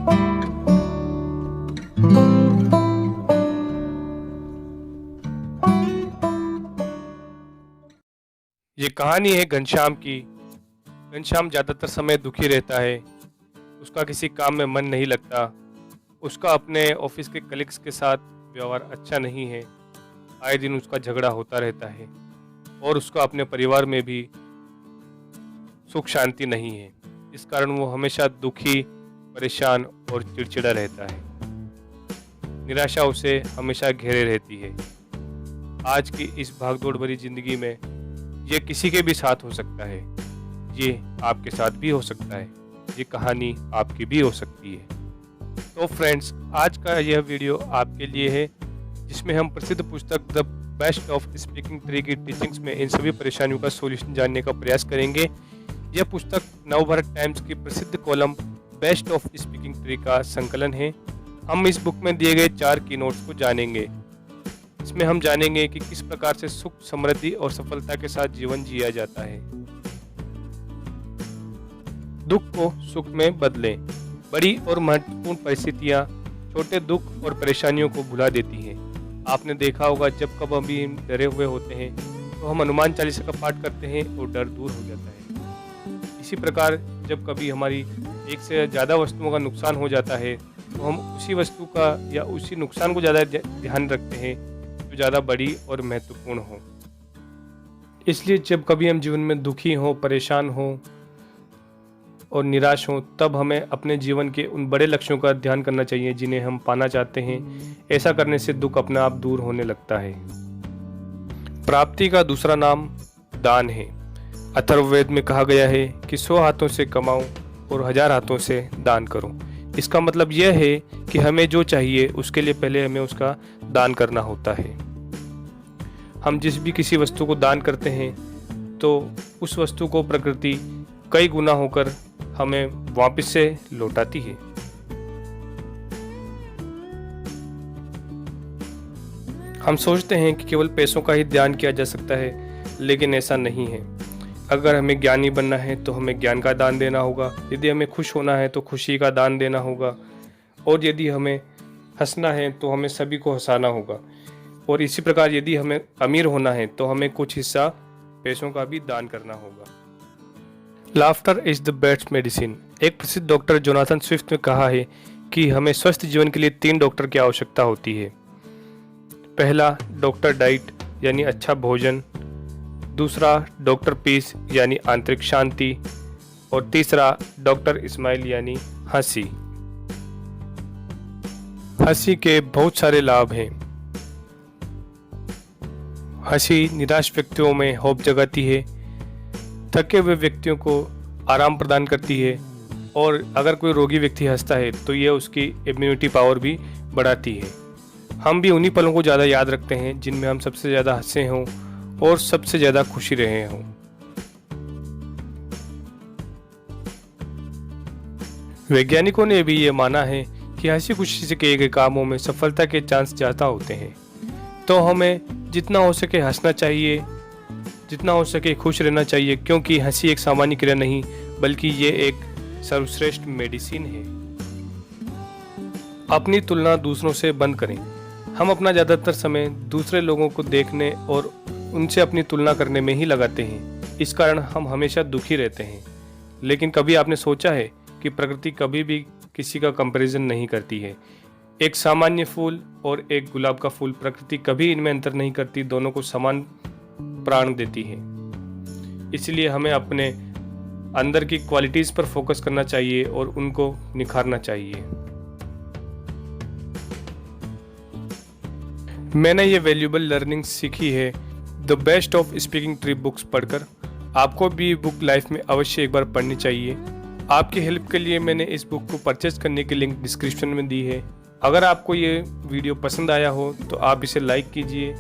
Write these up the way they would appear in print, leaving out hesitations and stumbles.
ये कहानी है घनश्याम की। घनश्याम ज़्यादातर समय दुखी रहता है। उसका किसी काम में मन नहीं लगता। उसका अपने ऑफिस के कलीग्स के साथ व्यवहार अच्छा नहीं है। आए दिन उसका झगड़ा होता रहता है और उसका अपने परिवार में भी सुख शांति नहीं है। इस कारण वो हमेशा दुखी, परेशान और चिड़चिड़ा रहता है। निराशा उसे हमेशा घेरे रहती है। आज की इस भागदौड़ भरी जिंदगी में ये किसी के भी साथ हो सकता है। ये आपके साथ भी हो सकता है। ये कहानी आपकी भी हो सकती है। तो फ्रेंड्स, आज का यह वीडियो आपके लिए है, जिसमें हम प्रसिद्ध पुस्तक the best of speaking tree की टीचिंग्स में इन सभी परेशानियों का सॉल्यूशन जानने का प्रयास करेंगे। यह पुस्तक नवभारत टाइम्स की प्रसिद्ध column best of speaking tree का संकलन है। हम इस बुक में दिए गए 4 की नोट्स को जानेंगे। इसमें हम जानेंगे कि किस प्रकार से सुख, समृद्धि और सफलता के साथ जीवन जिया जाता है। दुख को सुख में बदलें। बड़ी और महत्वपूर्ण परिस्थितियां छोटे दुख और परेशानियों को भुला देती हैं। आपने देखा होगा, जब कब हम भी डरे हुए होते हैं तो हम हनुमान चालीसा का पाठ करते हैं और डर दूर हो जाता है। इसी प्रकार जब कभी हमारी एक से ज़्यादा वस्तुओं का नुकसान हो जाता है तो हम उसी वस्तु का या उसी नुकसान को ज़्यादा ध्यान रखते हैं जो ज़्यादा बड़ी और महत्वपूर्ण हो। इसलिए जब कभी हम जीवन में दुखी हों, परेशान हों और निराश हों, तब हमें अपने जीवन के उन बड़े लक्ष्यों का ध्यान करना चाहिए जिन्हें हम पाना चाहते हैं। ऐसा करने से दुख अपने आप दूर होने लगता है। प्राप्ति का दूसरा नाम दान है। अथर्ववेद में कहा गया है कि 100 हाथों से कमाओ और 1000 हाथों से दान करो। इसका मतलब यह है कि हमें जो चाहिए उसके लिए पहले हमें उसका दान करना होता है। हम जिस भी किसी वस्तु को दान करते हैं तो उस वस्तु को प्रकृति कई गुना होकर हमें वापस से लौटाती है। हम सोचते हैं कि केवल पैसों का ही दान किया जा सकता है, लेकिन ऐसा नहीं है। अगर हमें ज्ञानी बनना है तो हमें ज्ञान का दान देना होगा। यदि हमें खुश होना है तो खुशी का दान देना होगा। और यदि हमें हंसना है तो हमें सभी को हंसाना होगा। और इसी प्रकार यदि हमें अमीर होना है तो हमें कुछ हिस्सा पैसों का भी दान करना होगा। Laughter is the best medicine. एक प्रसिद्ध डॉक्टर जोनाथन स्विफ्ट ने कहा है कि हमें स्वस्थ जीवन के लिए 3 डॉक्टर की आवश्यकता होती है। पहला डॉक्टर डाइट यानी अच्छा भोजन, दूसरा डॉक्टर पीस यानी आंतरिक शांति, और तीसरा डॉक्टर स्माइल यानी हंसी। हंसी के बहुत सारे लाभ हैं। हंसी निराश व्यक्तियों में होप जगाती है, थके हुए व्यक्तियों को आराम प्रदान करती है, और अगर कोई रोगी व्यक्ति हंसता है तो यह उसकी इम्यूनिटी पावर भी बढ़ाती है। हम भी उन्हीं पलों को ज़्यादा याद रखते हैं जिनमें हम सबसे ज़्यादा हंसे हों और सबसे ज़्यादा खुशी रहे हों। वैज्ञानिकों ने भी ये माना है कि हंसी खुशी से किए गए कामों में सफलता के चांस ज़्यादा होते हैं। तो हमें जितना हो सके हंसना चाहिए, जितना हो सके खुश रहना चाहिए, क्योंकि हंसी एक सामान्य क्रिया नहीं बल्कि ये एक सर्वश्रेष्ठ मेडिसिन है। अपनी तुलना दूसरों से बंद करें। हम अपना ज़्यादातर समय दूसरे लोगों को देखने और उनसे अपनी तुलना करने में ही लगाते हैं। इस कारण हम हमेशा दुखी रहते हैं। लेकिन कभी आपने सोचा है कि प्रकृति कभी भी किसी का कंपैरिजन नहीं करती है। एक सामान्य फूल और एक गुलाब का फूल, प्रकृति कभी इनमें अंतर नहीं करती, दोनों को समान प्राण देती है। इसलिए हमें अपने अंदर की क्वालिटीज पर फोकस करना चाहिए और उनको निखारना चाहिए। मैंने ये वैल्यूएबल लर्निंग सीखी है the best of speaking tree books पढ़कर। आपको भी बुक लाइफ में अवश्य एक बार पढ़नी चाहिए। आपकी हेल्प के लिए मैंने इस बुक को परचेज करने की लिंक डिस्क्रिप्शन में दी है। अगर आपको ये वीडियो पसंद आया हो तो आप इसे लाइक कीजिए,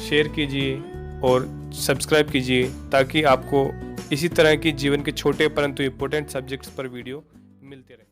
शेयर कीजिए और सब्सक्राइब कीजिए, ताकि आपको इसी तरह की जीवन के छोटे परंतु इम्पोर्टेंट सब्जेक्ट्स पर वीडियो मिलते रहे।